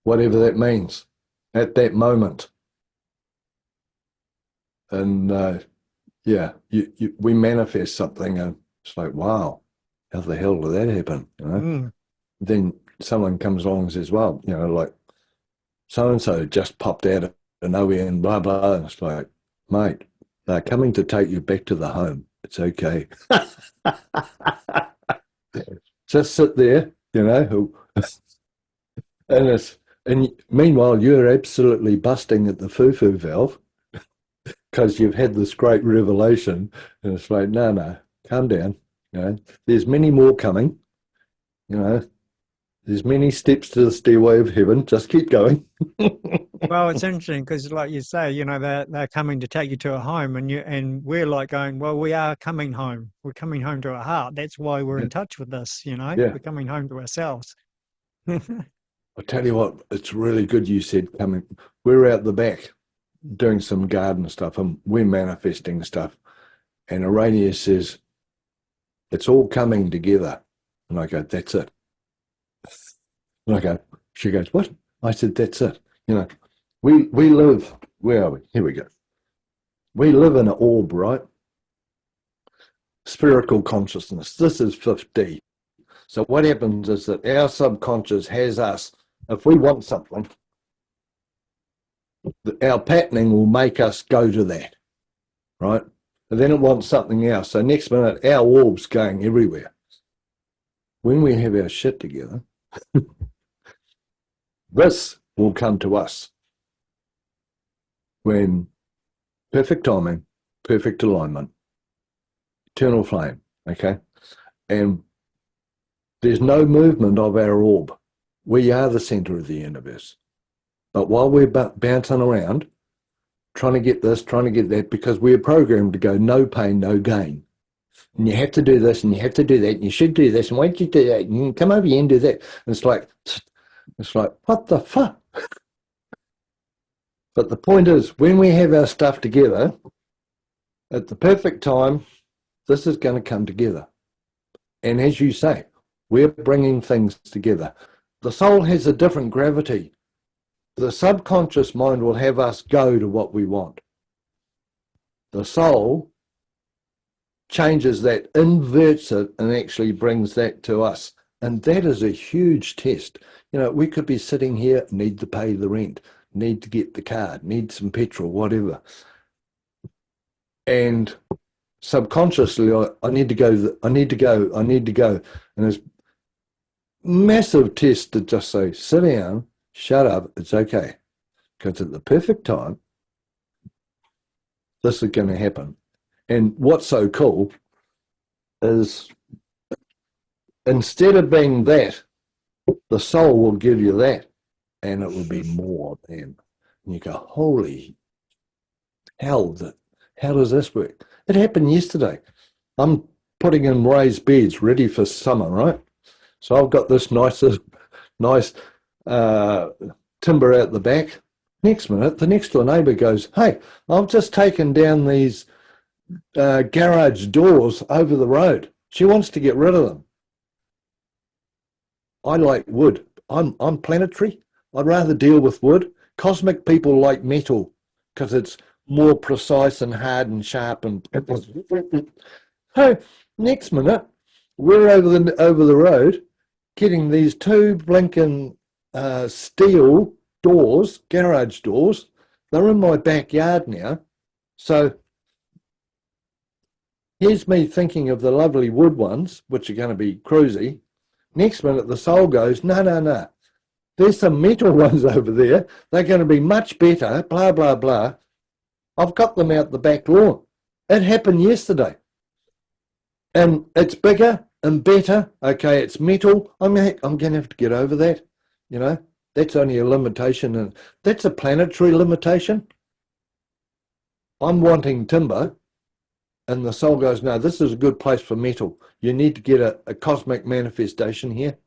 whatever that means at that moment. And, we manifest something and it's like, wow, how the hell did that happen? Mm, Then someone comes along and says, well, like so-and-so just popped out of nowhere and blah, blah. And it's like, mate, they're coming to take you back to the home. It's okay. Just sit there, and meanwhile, you're absolutely busting at the foo-foo valve because you've had this great revelation. And it's like, no, calm down. There's many more coming. You know, there's many steps to the stairway of heaven. Just keep going. Well, it's interesting because, like you say, you know, they're coming to take you to a home, and we're like going, well, we are coming home. We're coming home to our heart. That's why we're Yeah. in touch with this. You know, Yeah. we're coming home to ourselves. I tell you what, it's really good you said coming. We're out the back doing some garden stuff and we're manifesting stuff. And Arania says, it's all coming together. And I go, that's it. And I go, she goes, what? I said, that's it. You know, we live, where are we? Here we go. We live in an orb, right? Spherical consciousness. This is 5D. So what happens is that our subconscious has us, if we want something, our patterning will make us go to that, right? And then it wants something else. So next minute, our orb's going everywhere. When we have our shit together, this will come to us. When perfect timing, perfect alignment, eternal flame, okay? And there's no movement of our orb. We are the center of the universe. But while we're bouncing around, trying to get this, trying to get that, because we're programmed to go no pain, no gain. And you have to do this, and you have to do that, and you should do this, and why don't you do that? And you can come over here and do that. And it's like, what the fuck? But the point is, when we have our stuff together, at the perfect time, this is going to come together. And as you say, we're bringing things together. The soul has a different gravity. The subconscious mind will have us go to what we want. The soul changes that, inverts it, and actually brings that to us. And that is a huge test. You know, we could be sitting here, need to pay the rent, need to get the car, need some petrol, whatever. And subconsciously, I need to go, I need to go, I need to go. And there's massive test to just say, sit down, shut up, it's okay. Because at the perfect time, this is going to happen. And what's so cool is instead of being that, the soul will give you that, and it will be more than. And you go, holy hell, how does this work? It happened yesterday. I'm putting in raised beds ready for summer, right? So I've got this nice timber out the back. Next minute, the next door neighbour goes, hey, I've just taken down these garage doors over the road. She wants to get rid of them. I like wood. I'm planetary. I'd rather deal with wood. Cosmic people like metal because it's more precise and hard and sharp. And hey, next minute, we're over the road getting these two blinking steel doors, garage doors. They're in my backyard now. So here's me thinking of the lovely wood ones, which are going to be cruisy. Next minute, the soul goes, no. There's some metal ones over there. They're going to be much better, blah, blah, blah. I've got them out the back lawn. It happened yesterday. And it's bigger and better. Okay, it's metal. I'm going to have to get over that. You know, that's only a limitation. And that's a planetary limitation. I'm wanting timber. And the soul goes, no, this is a good place for metal. You need to get a cosmic manifestation here.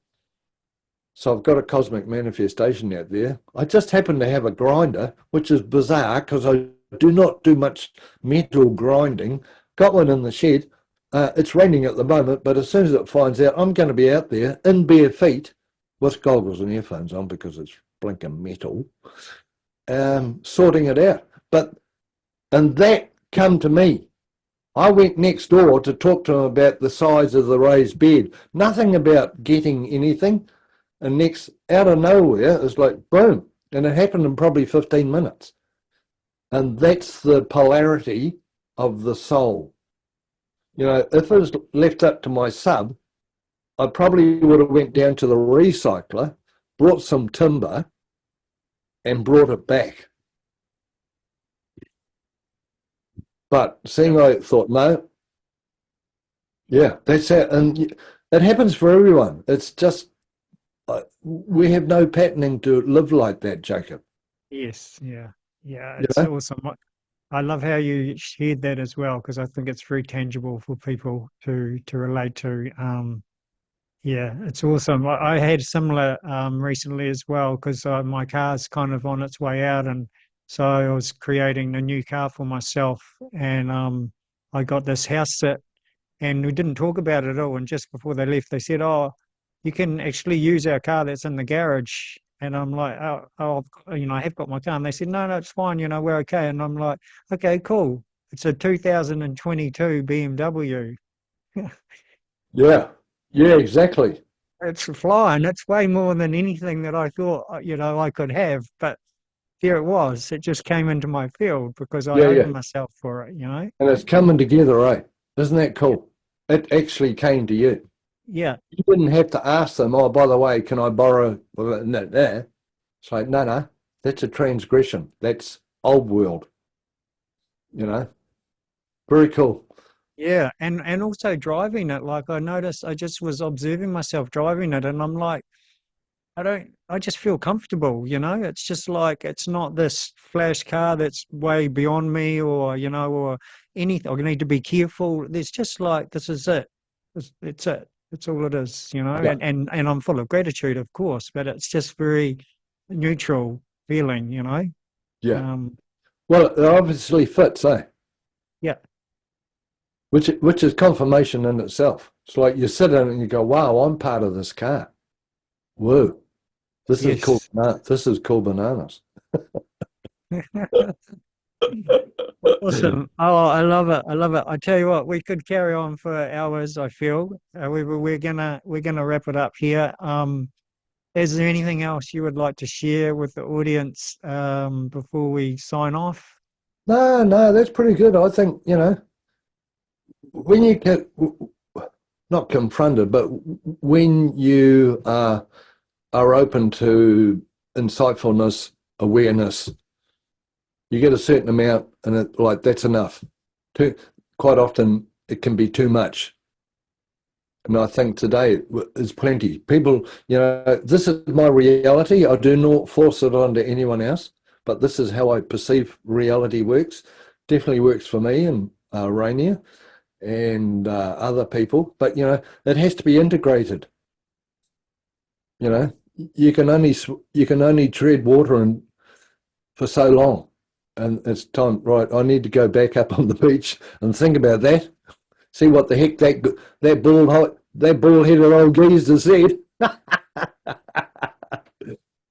So I've got a cosmic manifestation out there. I just happen to have a grinder, which is bizarre because I do not do much metal grinding. Got one in the shed. It's raining at the moment, but as soon as it finds out, I'm going to be out there in bare feet with goggles and earphones on because it's blinking metal, sorting it out. And that come to me. I went next door to talk to him about the size of the raised bed. Nothing about getting anything. And next, out of nowhere, it's like, boom. And it happened in probably 15 minutes. And that's the polarity of the soul. You know, if it was left up to my sub, I probably would have went down to the recycler, brought some timber, and brought it back. But seeing I thought, no, yeah, that's it. And It happens for everyone. It's just we have no patterning to live like that, Jacob. Yes, yeah, You it's know? awesome. I love how you shared that as well, because I think it's very tangible for people to relate to. Yeah, it's awesome. I had similar recently as well, because my car's kind of on its way out, and so I was creating a new car for myself, and I got this house sit, and we didn't talk about it at all. And just before they left, they said, "Oh, you can actually use our car that's in the garage." And I'm like, I have got my car. And they said, no, it's fine. We're okay. And I'm like, okay, cool. It's a 2022 BMW. Yeah. Yeah, exactly. It's flying. It's way more than anything that I thought, I could have. But here it was. It just came into my field because I Yeah, yeah. opened myself for it. And it's coming together, right? Isn't that cool? It actually came to you. Yeah. You didn't have to ask them, oh, by the way, can I borrow? Well, no. It's like, no, that's a transgression. That's old world, you know? Very cool. Yeah. And also driving it, like I noticed, I just was observing myself driving it, and I'm like, I just feel comfortable. It's just like, it's not this flash car that's way beyond me, or anything. I need to be careful. There's just like, this is it. It's it. It's all it is. Yeah. And I'm full of gratitude, of course, but it's just very neutral feeling. Yeah. Um, Well, it obviously fits, eh? yeah. Which is confirmation in itself. It's like you sit in it and you go, wow, I'm part of this car. Whoa. This is cool. Yes. This is cool bananas. Awesome. Oh, I love it. I love it. I tell you what, we could carry on for hours, I feel. We're gonna wrap it up here. Is there anything else you would like to share with the audience before we sign off? No, that's pretty good. I think, when you get not confronted, but when you are open to insightfulness, awareness, you get a certain amount, and that's enough. Quite often, it can be too much. And I think today is plenty. People, this is my reality. I do not force it onto anyone else, but this is how I perceive reality works. Definitely works for me and Rainier and other people. But, it has to be integrated. You can only tread water for so long. And it's time, right, I need to go back up on the beach and think about that. See what the heck that bald-headed old geezer said.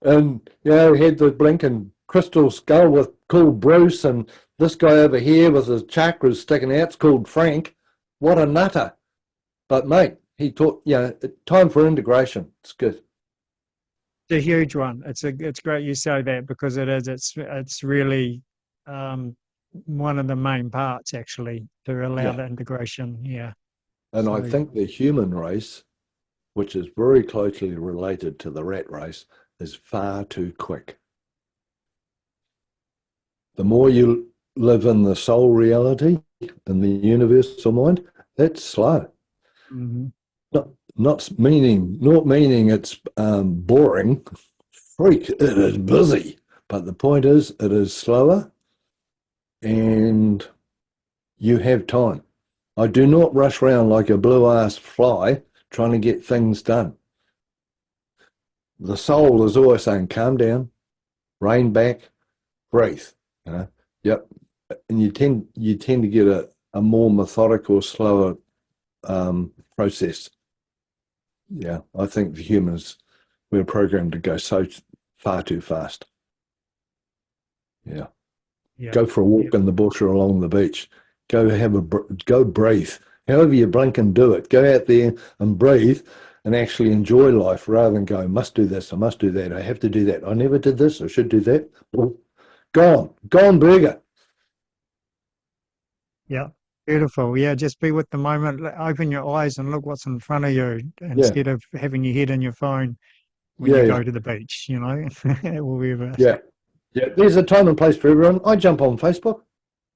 And, had the blinking crystal skull called Bruce, and this guy over here with his chakras sticking out's called Frank. What a nutter. But, mate, he taught, time for integration. It's good. It's a huge one. It's great you say that, because it is. It's really one of the main parts, actually, to allow the integration. Yeah. And So, I think the human race, which is very closely related to the rat race, is far too quick. The more you live in the soul reality, in the universal mind, that's slow. mm-hmm. Not meaning it's boring. Freak, it is busy. But the point is, it is slower, and you have time. I do not rush around like a blue-ass fly trying to get things done. The soul is always saying, calm down, rein back, breathe. Yep. And you tend to get a more methodical, slower process. Yeah, I think the humans, we're programmed to go so far too fast. Yeah. Go for a walk in the bush or along the beach. Go breathe. However you blink and do it. Go out there and breathe and actually enjoy life rather than go, must do this, I must do that, I have to do that. I never did this, I should do that. Well, gone burger. Yeah. Beautiful. Yeah, just be with the moment. Open your eyes and look what's in front of you, instead of having your head in your phone when you go to the beach, It will be best. Yeah. There's a time and place for everyone. I jump on Facebook,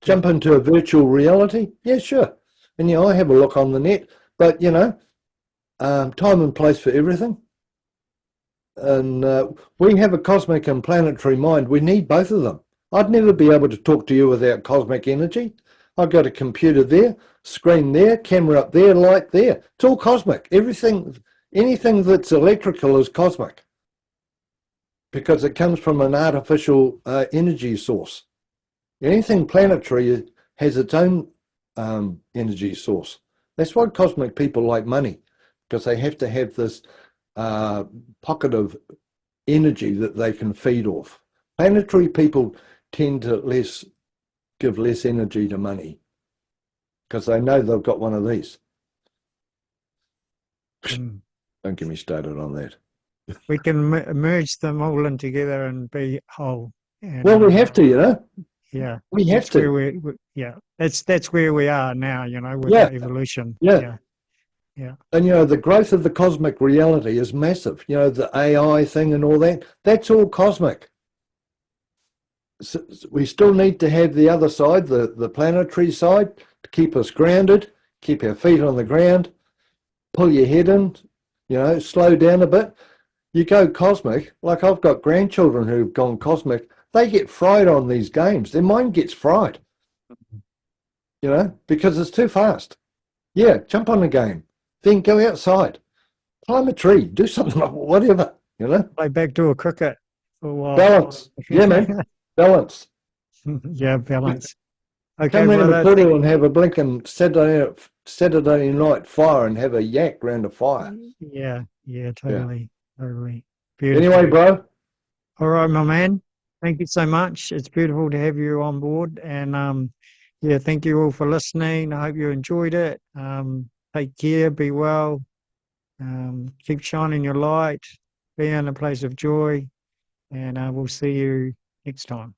jump into a virtual reality. Yeah, sure. And I have a look on the net. But time and place for everything. And we have a cosmic and planetary mind. We need both of them. I'd never be able to talk to you without cosmic energy. I've got a computer there, screen there, camera up there, light there. It's all cosmic. Everything, anything that's electrical is cosmic because it comes from an artificial energy source. Anything planetary has its own energy source. That's why cosmic people like money, because they have to have this pocket of energy that they can feed off. Planetary people tend to give less energy to money because they know they've got one of these. Don't get me started on that. We can merge them all in together and be whole. And, well, we have to, you know. Yeah, we have to. That's where we are now, you know, with the evolution. Yeah. And, you know, the growth of the cosmic reality is massive. You know, the AI thing and all that, that's all cosmic. So we still need to have the other side, the planetary side, to keep us grounded, keep our feet on the ground, pull your head in, you know, slow down a bit. You go cosmic, like I've got grandchildren who've gone cosmic, they get fried on these games. Their mind gets fried, you know, because it's too fast. Yeah, jump on the game. Then go outside, climb a tree, do something, whatever, you know. Play backdoor cricket for a while. Balance. Yeah, man. Balance. Yeah, balance. Okay, come around brother. the pool and have a blinking Saturday night fire and have a yak round a fire. Yeah, totally. Beautiful. Anyway, bro. All right, my man. Thank you so much. It's beautiful to have you on board. And thank you all for listening. I hope you enjoyed it. Take care, be well, keep shining your light, be in a place of joy, and we'll see you next time.